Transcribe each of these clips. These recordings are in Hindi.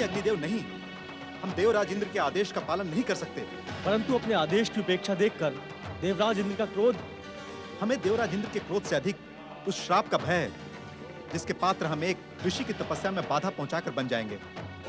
अग्निदेव नहीं। हम देवराज इंद्र के आदेश का पालन नहीं कर सकते। परंतु अपने आदेश की उपेक्षा देखकर देवराज इंद्र का क्रोध। हमें देवराज इंद्र के क्रोध से अधिक उस श्राप का भय है, जिसके पात्र हम एक ऋषि की तपस्या में बाधा पहुंचाकर बन जाएंगे।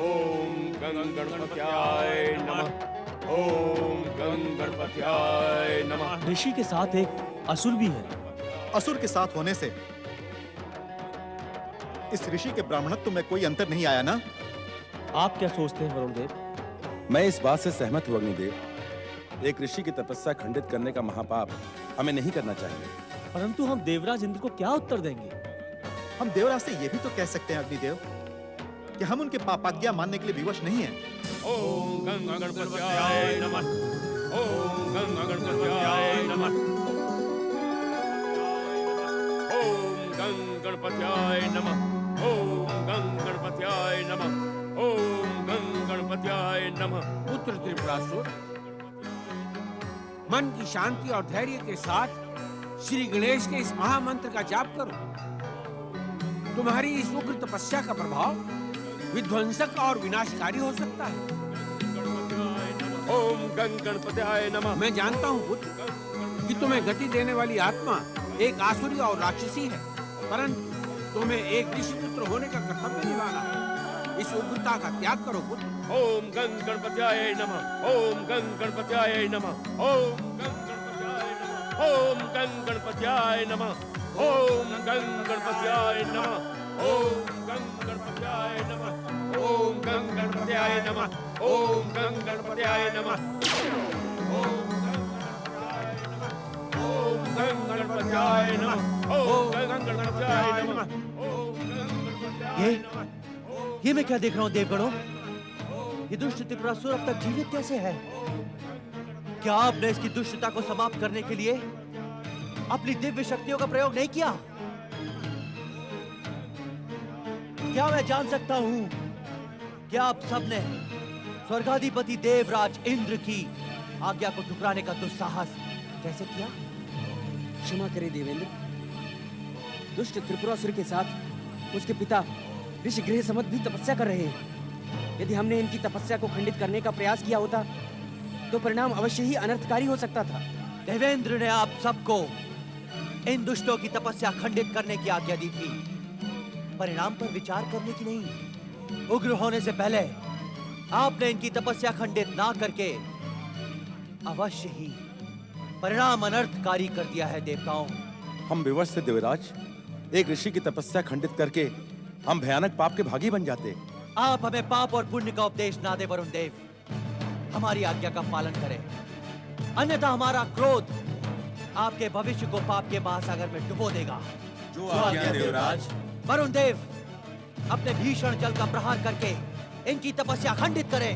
ओम गं गणपत्याय नमः। ओम गं गणपत्याय नमः। ऋषि के साथ एक असुर भी है। असुर के साथ होने से इस ऋषि के ब्राह्मणत्व में कोई अंतर नहीं आया ना? आप क्या सोचते हैं वरुण देव? मैं इस बात से सहमत हूं अग्निदेव। एक ऋषि की तपस्या खंडित करने का महापाप हमें नहीं करना चाहिए। परंतु हम देवराज इंद्र को क्या उत्तर देंगे? हम देवराज से यह भी तो कह सकते हैं अग्निदेव कि हम उनके पापाज्ञा मानने के लिए विवश नहीं हैं। ओम गं गणपत्याय नमः। ओम गं गणपत्याय नमः। ओम गं गणपत्याय नमः। ओम गं गणपत्याय नमः। ओम गं गणपत्याय नमः। पुत्र त्रिपुरासुर, मन की शांति और धैर्य के साथ श्री गणेश के इस महामंत्र का जाप करो। तुम्हारी इस उग्र तपस्या का प्रभाव विध्वंसक और विनाशकारी हो सकता है। ओम गं गणपत्याय नमः। मैं जानता हूँ पुत्र कि तुम्हें गति देने वाली आत्मा एक आसुरी और राक्षसी है, परंतु तुम्हें एक ऋषि पुत्र होने का कर्तव्य निभाना है। इस उग्रता का त्याग करो पुत्र। ओम गं गणपत्याय नमः। ओम गं गणपत्याय नमः। ओम गं गणपत्याय नमः। ओम गं गणपत्याय नमः। ओम गं गणपत्याय नमः। ओम गं गणपत्याय नमः। ओम गं गणपत्याय नमः। ओम गं गणपत्याय नमः। ओम गं गणपत्याय नमः। ओम गं गणपत्याय नमः। ये मैं क्या देख रहा हूँ देवगणों? ये दुष्ट त्रिपुरासुर अब तक जीवित कैसे है? क्या आपने इसकी दुष्टता को समाप्त करने के लिए अपनी दिव्य शक्तियों का प्रयोग नहीं किया? क्या मैं जान सकता हूं कि आप सबने स्वर्गाधिपति देवराज इंद्र की आज्ञा को ठुकराने का दुस्साहस कैसे किया? क्षमा करें देवेंद्र। दुष्ट त्रिपुरासुर के साथ उसके पिता ऋषि गृह समत भी तपस्या कर रहे हैं। यदि हमने इनकी तपस्या को खंडित करने का प्रयास किया होता तो परिणाम अवश्य ही अनर्थकारी हो सकता था। देवेंद्र ने आप सबको इन दुष्टों की तपस्या खंडित करने की आज्ञा दी थी, परिणाम पर विचार करने की नहीं। उग्र होने से पहले आपने इनकी तपस्या खंडित ना करके अवश्य ही परिणाम अनर्थकारी कर दिया है देवताओं। हम विवश थे देवराज। एक ऋषि की तपस्या खंडित करके हम भयानक पाप के भागी बन जाते। आप हमें पाप और पुण्य का उपदेश ना दे वरुण देव। हमारी आज्ञा का पालन करें, अन्यथा हमारा क्रोध आपके भविष्य को पाप के महासागर में डुबो देगा। जो आज्ञा देवराज। वरुण देव, अपने भीषण जल का प्रहार करके इनकी तपस्या खंडित करें।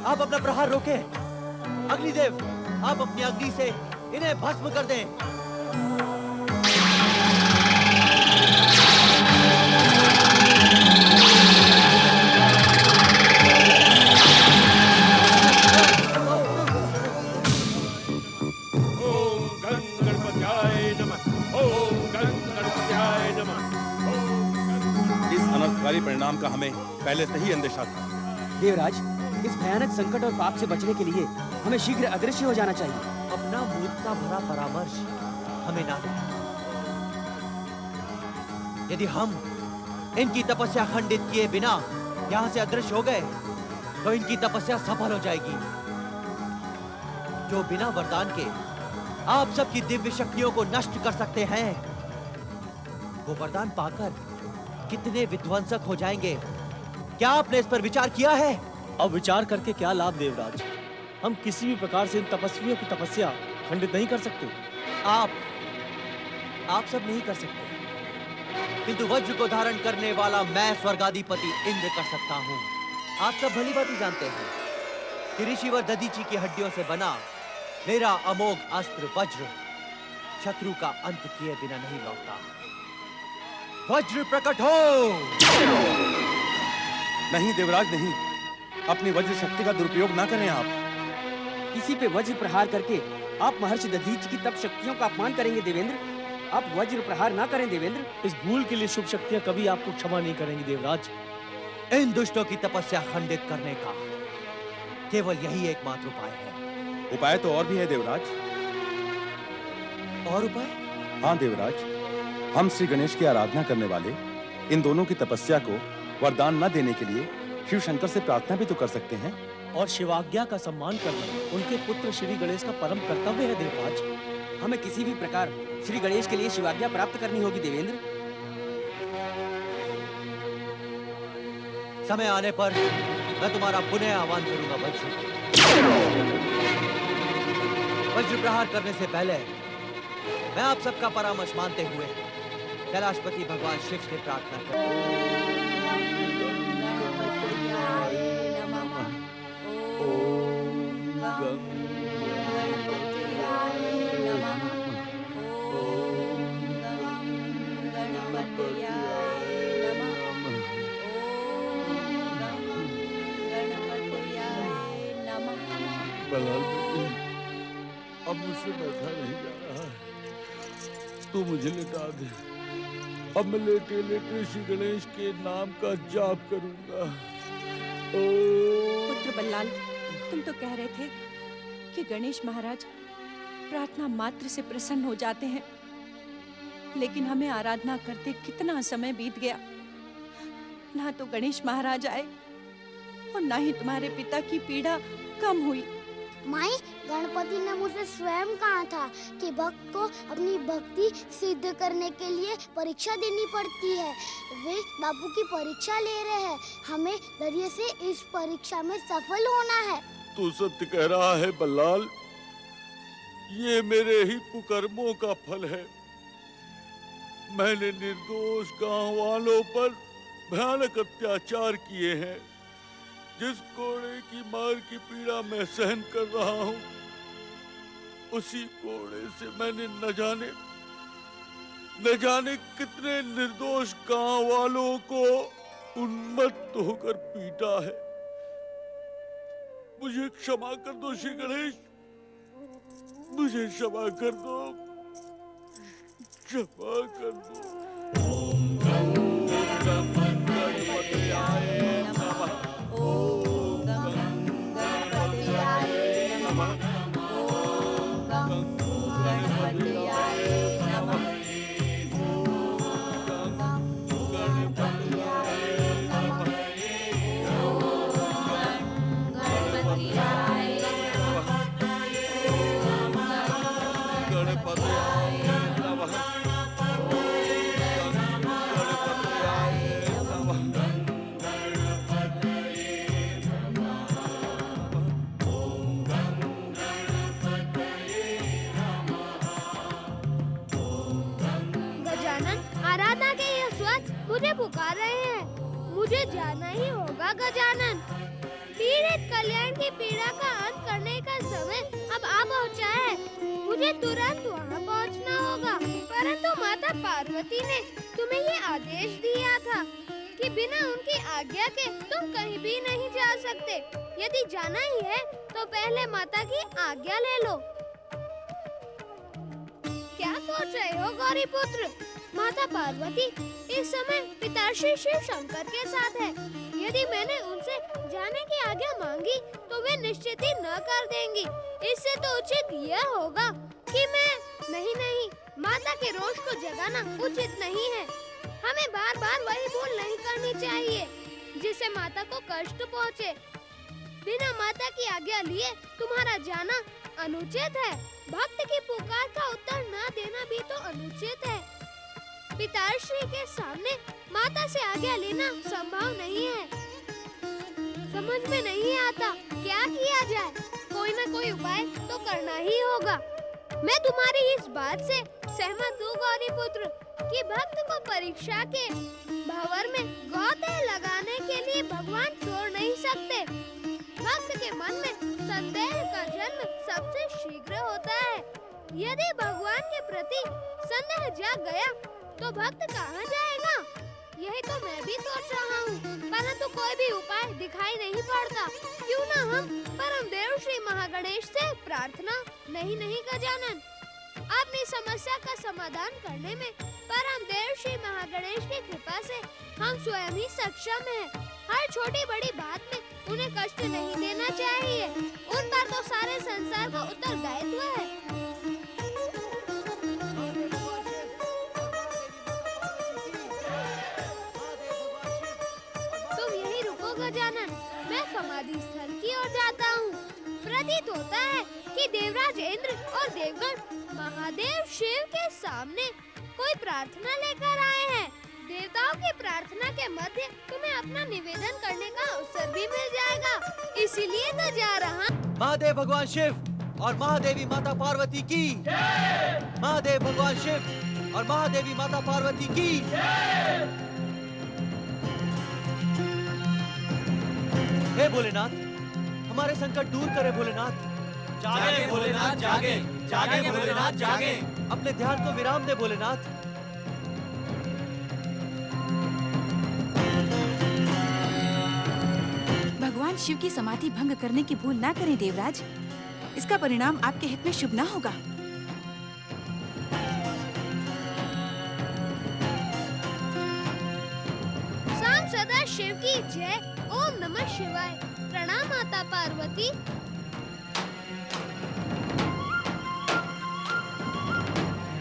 आप अपना प्रहार रोके। अग्निदेव, आप अपनी अग्नि से इन्हें भस्म कर दें। ओम गं गणपत्याय नमः। ओम गं गणपत्याय नमः। इस अनर्थकारी परिणाम का हमें पहले से ही अंदेशा था। देवराज, इस भयानक संकट और पाप से बचने के लिए हमें शीघ्र अदृश्य हो जाना चाहिए। अपना मूर्खता भरा परामर्श हमें ना दें। यदि हम इनकी तपस्या खंडित किए बिना यहाँ से अदृश्य हो गए तो इनकी तपस्या सफल हो जाएगी। जो बिना वरदान के आप सबकी दिव्य शक्तियों को नष्ट कर सकते हैं, वो वरदान पाकर कितने विध्वंसक हो जाएंगे। क्या आपने इस पर विचार किया है? अब विचार करके क्या लाभ देवराज? हम किसी भी प्रकार से इन तपस्वियों की तपस्या खंडित नहीं कर सकते। आप सब नहीं कर सकते, किंतु वज्र को धारण करने वाला मैं स्वर्गाधिपति इंद्र कर सकता हूँ। आप सब भली भांति जानते हैं कि ऋषिवर दधीची की हड्डियों से बना मेरा अमोघ अस्त्र वज्र शत्रु का अंत किए बिना नहीं लौटता। वज्र प्रकट हो। नहीं देवराज नहीं, अपनी वज्र शक्ति का दुरुपयोग ना करें आप। किसी पे वज्र प्रहार करके आप महर्षि दधीच की तप शक्तियों का अपमान करेंगे देवेंद्र। आप वज्र प्रहार ना करें देवेंद्र। इस भूल के लिए शुभ शक्तियां कभी आपको क्षमा नहीं करेंगी देवराज। इन दुष्टों की तपस्या खंडित करने का केवल यही एकमात्र उपाय है। उपाय तो और भी है देवराज। और उपाय? हाँ देवराज, हम श्री गणेश की आराधना करने वाले इन दोनों की तपस्या को वरदान न देने के लिए शिव शंकर से प्रार्थना भी तो कर सकते हैं। और शिवाज्ञा का सम्मान करना उनके पुत्र श्री गणेश का परम कर्तव्य है देवराज। हमें किसी भी प्रकार श्री गणेश के लिए शिवाज्ञा प्राप्त करनी होगी देवेंद्र। समय आने पर मैं तुम्हारा पुनः आह्वान करूंगा वज्र। वज्र प्रहार करने से पहले मैं आप सबका परामर्श मानते हुए कैलाशपति भगवान शिव से प्रार्थना करूंगा। बलराज बेटे, अब मुझसे बैठा नहीं जा रहा है, तू मुझे लेटा दे। अब मैं लेटे लेटे श्री गणेश के नाम का जाप करूंगा। पुत्र बल्लाल, तुम तो कह रहे थे कि गणेश महाराज प्रार्थना मात्र से प्रसन्न हो जाते हैं, लेकिन हमें आराधना करते कितना समय बीत गया। ना तो गणेश महाराज आए और ना ही तुम्हारे पिता की पीड़ा कम हुई। माई, गणपति ने मुझे स्वयं कहा था कि भक्त को अपनी भक्ति सिद्ध करने के लिए परीक्षा देनी पड़ती है। वे बापू की परीक्षा ले रहे हैं, हमें धैर्य से इस परीक्षा में सफल होना है। तू सत्य कह रहा है बल्लाल, ये मेरे ही कुकर्मों का फल है। मैंने निर्दोष गांव वालों पर भयानक अत्याचार किए हैं। जिस कोड़े की मार की पीड़ा मैं सहन कर रहा हूँ, उसी कोड़े से मैंने न जाने कितने निर्दोष गांव वालों को उन्मत्त होकर पीटा है। मुझे क्षमा कर दो श्री गणेश, मुझे क्षमा कर दो, क्षमा कर दो। ओम गं गणपतये नमः। ओम गं गणपतये नमः। ओम गं गणपतये नमः। मुझे पुकार रहे हैं, मुझे जाना ही होगा गजानन। पीड़ित कल्याण की पीड़ा का अंत करने का समय अब आ पहुंचा है, मुझे तुरंत वहां पहुंचना होगा। परंतु माता पार्वती ने तुम्हें ये आदेश दिया था कि बिना उनकी आज्ञा के तुम कहीं भी नहीं जा सकते। यदि जाना ही है तो पहले माता की आज्ञा ले लो। क्या सोच रहे हो गौरी पुत्र? माता पार्वती इस समय पिताश्री शिव शंकर के साथ है। यदि मैंने उनसे जाने की आज्ञा मांगी तो वे निश्चित ही न कर देंगी। इससे तो उचित यह होगा कि मैं नहीं, माता के रोष को जगाना उचित नहीं है। हमें बार बार वही भूल नहीं करनी चाहिए जिससे माता को कष्ट पहुँचे। बिना माता की आज्ञा लिए तुम्हारा जाना अनुचित है। भक्त की पुकार का उत्तर न देना भी तो अनुचित है। पिताश्री के सामने माता से आज्ञा लेना संभव नहीं है। समझ में नहीं आता क्या किया जाए। कोई न कोई उपाय तो करना ही होगा। मैं तुम्हारी इस बात से सहमत हूँ गौरी पुत्र कि भक्त को परीक्षा के भंवर में गौते लगाने के लिए भगवान छोड़ नहीं सकते। भक्त के मन में संदेह का जन्म सबसे शीघ्र होता है। यदि भगवान के प्रति संदेह जाग गया तो भक्त कहाँ जाएगा? यही तो मैं भी सोच रहा हूँ, परंतु कोई भी उपाय दिखाई नहीं पड़ता। क्यों ना हम परम देव श्री महागणेश से प्रार्थना नहीं गजानन, अपनी समस्या का समाधान करने में परम देव श्री महागणेश की कृपा से हम स्वयं ही सक्षम हैं। हर छोटी बड़ी बात में उन्हें कष्ट नहीं देना चाहिए। उन पर तो सारे संसार का उत्तरदायित्व है। तुम यही रुको गजानन, मैं समाधि स्थल की ओर जाता हूँ। प्रतीत होता है कि देवराज इंद्र और देवगण महादेव शिव के सामने कोई प्रार्थना लेकर आए हैं। देवताओं की प्रार्थना के मध्य तुम्हें अपना निवेदन करने का अवसर भी मिल जाएगा, इसीलिए तो जा रहा। महादेव भगवान शिव और महादेवी माता पार्वती की। महादेव भगवान शिव और महादेवी माता पार्वती की। हे भोलेनाथ, हमारे संकट दूर करे भोलेनाथ। जागे भोलेनाथ जागे, जागे भोलेनाथ जागे। अपने ध्यान को विराम दे भोलेनाथ। भगवान शिव की समाधि भंग करने की भूल ना करें देवराज, इसका परिणाम आपके हित में शुभ ना होगा। शाम सदा शिव की जय। ओम नमः शिवाय। प्रणाम माता पार्वती।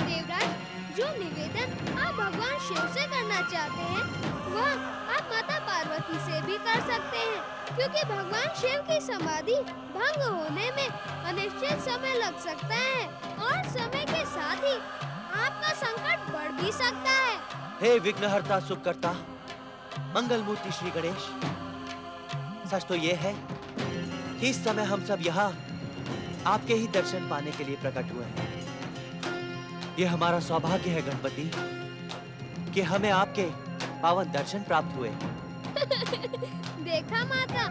देवराज, जो निवेदन आप भगवान शिव से करना चाहते हैं वह आप माता पार्वती से भी कर सकते हैं, क्योंकि भगवान शिव की समाधि भंग होने में अनिश्चित समय लग सकता है और समय के साथ ही आपका संकट बढ़ भी सकता है। हे विघ्नहर्ता सुखकर्ता मंगल मूर्ति श्री गणेश, सच तो ये है कि इस समय हम सब यहाँ आपके ही दर्शन पाने के लिए प्रकट हुए हैं। ये हमारा सौभाग्य है गणपति कि हमें आपके पावन दर्शन प्राप्त हुए। देखा माता,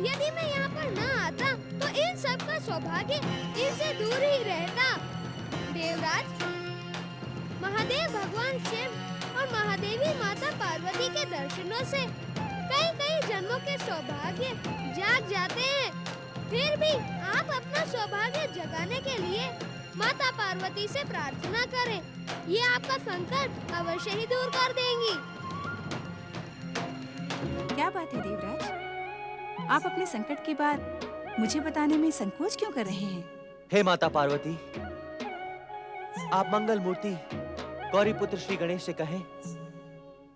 यदि मैं यहाँ पर न आता तो इन सब का सौभाग्य इनसे दूर ही रहता। देवराज, महादेव भगवान शिव और महादेवी माता पार्वती के दर्शनों से कई जन्मों के सौभाग्य जाग जाते हैं। फिर भी आप अपना सौभाग्य जगाने के लिए माता पार्वती से प्रार्थना करें, ये आपका संकट अवश्य ही दूर कर देंगी। क्या बात है देवराज, आप अपने संकट की बात मुझे बताने में संकोच क्यों कर रहे हैं? हे माता पार्वती, आप मंगल मूर्ति गौरी पुत्र श्री गणेश से कहें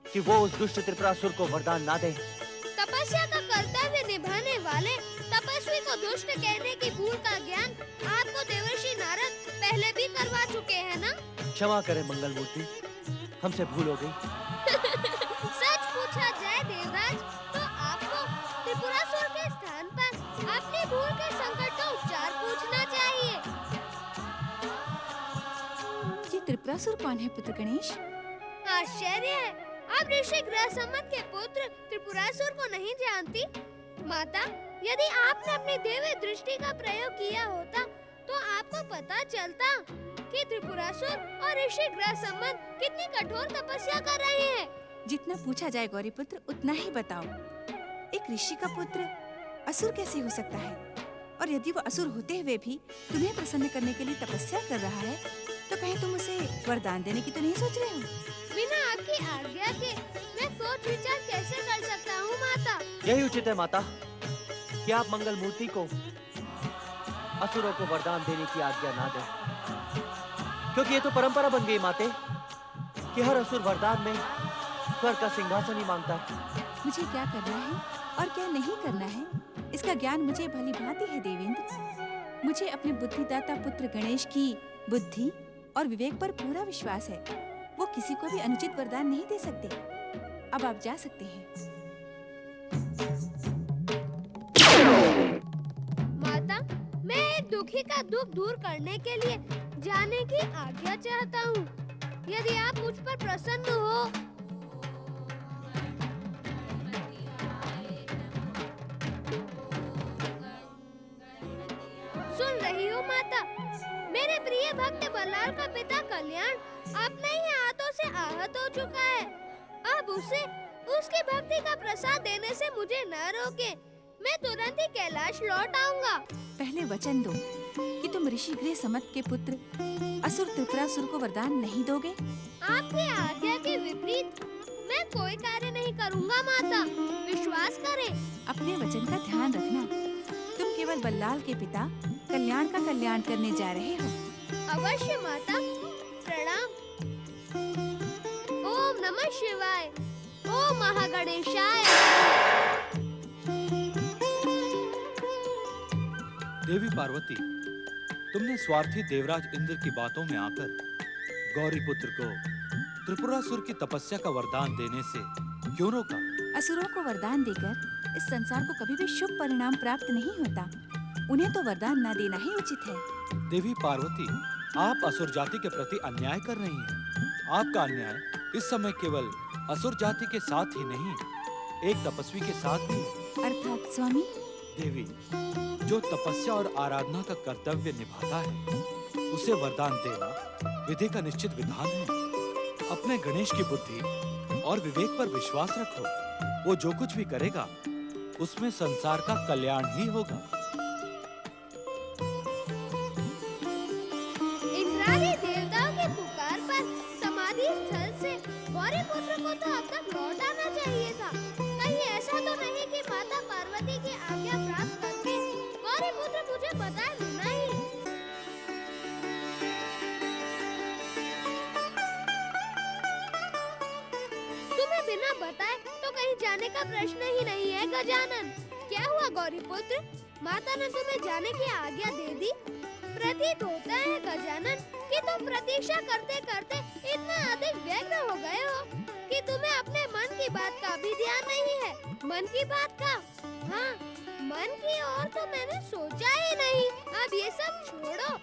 कि वो उस दुष्ट त्रिपुरासुर को वरदान ना दे। तपस्या का कर्तव्य निभाने वाले तपस्वी को दुष्ट कहने की भूल का ज्ञान आपको देवर्षि नारद पहले भी करवा चुके हैं ना? क्षमा करें मंगल मूर्ति, हमसे भूल हो गई। सच पूछा जाए देवराज, तो आपको त्रिपुरासुर के स्थान पर अपनी भूल के संकट का उपचार पूछना चाहिए। ये त्रिपुरासुर कौन है पुत्र गणेश? आश्चर्य है, आप ऋषि ग्रहसम्मत के पुत्र त्रिपुरासुर को नहीं जानती? माता, यदि आपने अपनी दिव्य दृष्टि का प्रयोग किया होता तो आपको पता चलता कि त्रिपुरासुर और ऋषि ग्रहसम्मत कितनी कठोर तपस्या कर रहे हैं। जितना पूछा जाए गौरी पुत्र उतना ही बताओ। एक ऋषि का पुत्र असुर कैसे हो सकता है? और यदि वो असुर होते हुए भी तुम्हें प्रसन्न करने के लिए तपस्या कर रहा है तो कहीं तुम उसे वरदान देने की तो नहीं सोच रहे हो? बिना आपकी आज्ञा के मैं सोच विचार कैसे कर सकता हूँ माता? यही उचित है माता कि आप मंगल मूर्ति को असुरों को वरदान देने की आज्ञा ना दें, क्योंकि ये तो परंपरा बन गई माते कि हर असुर वरदान में स्वर्ग का सिंहासन ही मांगता है। मुझे क्या करना है और क्या नहीं करना है इसका ज्ञान मुझे भली भांति है देवेंद्र। मुझे अपने बुद्धिदाता पुत्र गणेश की बुद्धि और विवेक पर पूरा विश्वास है। वो किसी को भी अनुचित वरदान नहीं दे सकते। अब आप जा सकते हैं। माता, मैं एक दुखी का दुख दूर करने के लिए जाने की आज्ञा चाहता हूँ। यदि आप मुझ पर प्रसन्न हो। सुन रही हो माता, मेरे प्रिय भक्त बल्लाल का पिता कल्याण अपने ही हाथों से आहत हो चुका है। अब उसे उसकी भक्ति का प्रसाद देने से मुझे न रोके। मैं तुरंत ही कैलाश लौट आऊंगा। पहले वचन दो कि तुम ऋषि गृह समत के पुत्र असुर त्रिपुरासुर को वरदान नहीं दोगे। आपकी आज्ञा के विपरीत मैं कोई कार्य नहीं करूंगा माता, विश्वास करें। अपने वचन का ध्यान रखना। तुम केवल बल्लाल के पिता कल्याण का कल्याण करने जा रहे हो। अवश्य माता, प्रणाम। ओम नमः शिवाय, ओम महागणेशाय। देवी पार्वती, तुमने स्वार्थी देवराज इंद्र की बातों में आकर गौरी पुत्र को त्रिपुरासुर की तपस्या का वरदान देने से क्यों रोका? असुरों को वरदान देकर इस संसार को कभी भी शुभ परिणाम प्राप्त नहीं होता। उन्हें तो वरदान न देना ही उचित है। देवी पार्वती, आप असुर जाति के प्रति अन्याय कर रही हैं। आपका अन्याय इस समय केवल असुर जाति के साथ ही नहीं, एक तपस्वी के साथ भी है। अर्थात स्वामी? देवी, जो तपस्या और आराधना का कर्तव्य निभाता है, उसे वरदान देना विधि का निश्चित विधान है। अपने गणेश की बुद्धि और विवेक पर विश्वास रखो। वो जो कुछ भी करेगा, उसमें संसार का कल्याण ही होगा। इंद्रादी देवताओं की पुकार पर समाधि स्थल से गौरी पुत्र को तो अब तक लौट आना चाहिए था। कहीं ऐसा तो नहीं कि माता पार्वती की आज्ञा प्राप्त करके गौरी पुत्र मुझे बताए बिना ही। तुम्हें बिना बताए तो कहीं जाने का प्रश्न ही नहीं है गजानन। क्या हुआ गौरी पुत्र, माता ने तुम्हें जाने की आज्ञा दे दी? प्रतीत होता है गजानन कि तुम प्रतीक्षा करते करते इतना अधिक व्यग्र हो गए हो कि तुम्हें अपने मन की बात का भी ध्यान नहीं है। मन की बात का? हाँ, मन की और तो मैंने सोचा ही नहीं। अब ये सब छोड़ो,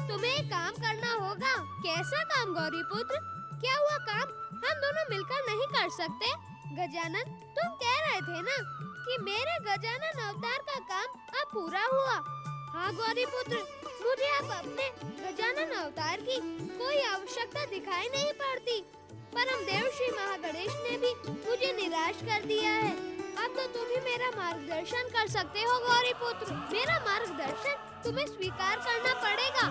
तुम्हें एक काम करना होगा। कैसा काम गौरी पुत्र? क्या हुआ काम हम दोनों मिलकर नहीं कर सकते? गजानन, तुम कह रहे थे ना कि मेरे गजानन अवतार का काम अब पूरा हुआ। हाँ गौरी पुत्र, मुझे अब अपने गजानन अवतार की कोई आवश्यकता दिखाई नहीं पड़ती। परम देव श्री महागणेश ने भी मुझे निराश कर दिया है। अब तो तुम ही मेरा मार्गदर्शन कर सकते हो गौरी पुत्र। मेरा मार्गदर्शन तुम्हें स्वीकार करना पड़ेगा।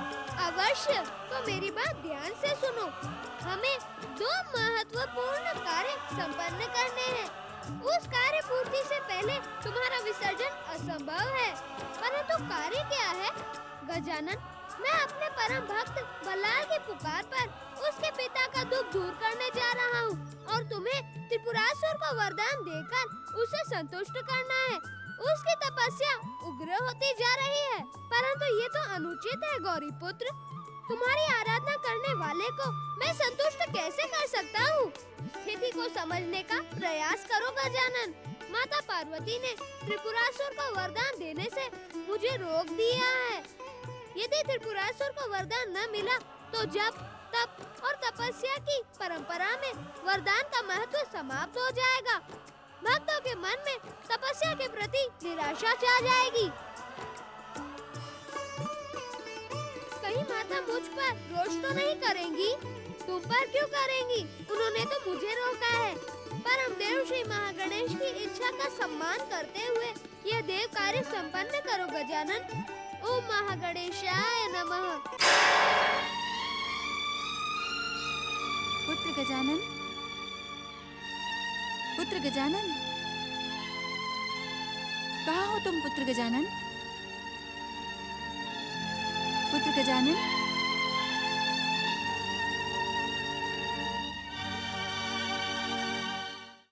अवश्य, तो मेरी बात ध्यान से सुनो। हमें 2 महत्वपूर्ण कार्य संपन्न करने हैं। उस कार्य पूर्ति से पहले तुम्हारा विसर्जन असंभव है। परंतु कार्य क्या है गजानन? मैं अपने परम भक्त बल्लाल की पुकार पर उसके पिता का दुख दूर करने जा रहा हूँ और तुम्हें त्रिपुरासुर को वरदान देकर उसे संतुष्ट करना है। उसकी तपस्या उग्र होती जा रही है, परंतु ये तो अनुचित है गौरी पुत्र। तुम्हारी आराधना करने वाले को मैं संतुष्ट कैसे कर सकता हूँ? स्थिति को समझने का प्रयास करो गजानन। माता पार्वती ने त्रिपुरासुर को वरदान देने से मुझे रोक दिया है। यदि त्रिपुरासुर को वरदान न मिला तो जप, तप और तपस्या की परंपरा में वरदान का महत्व समाप्त हो जाएगा। भक्तों के मन में तपस्या के प्रति निराशा छा जाएगी। कहीं माता मुझ पर रोष तो नहीं करेंगी? तुम पर क्यों करेंगी? उन्होंने तो मुझे रोका है। परम देव श्री महागणेश की इच्छा का सम्मान करते हुए यह देव कार्य संपन्न करो गजानन। ओम महागणेशाय नमः। पुत्र गजानन, पुत्र गजानन, कहाँ हो तुम पुत्र गजानन? पुत्र गजानन,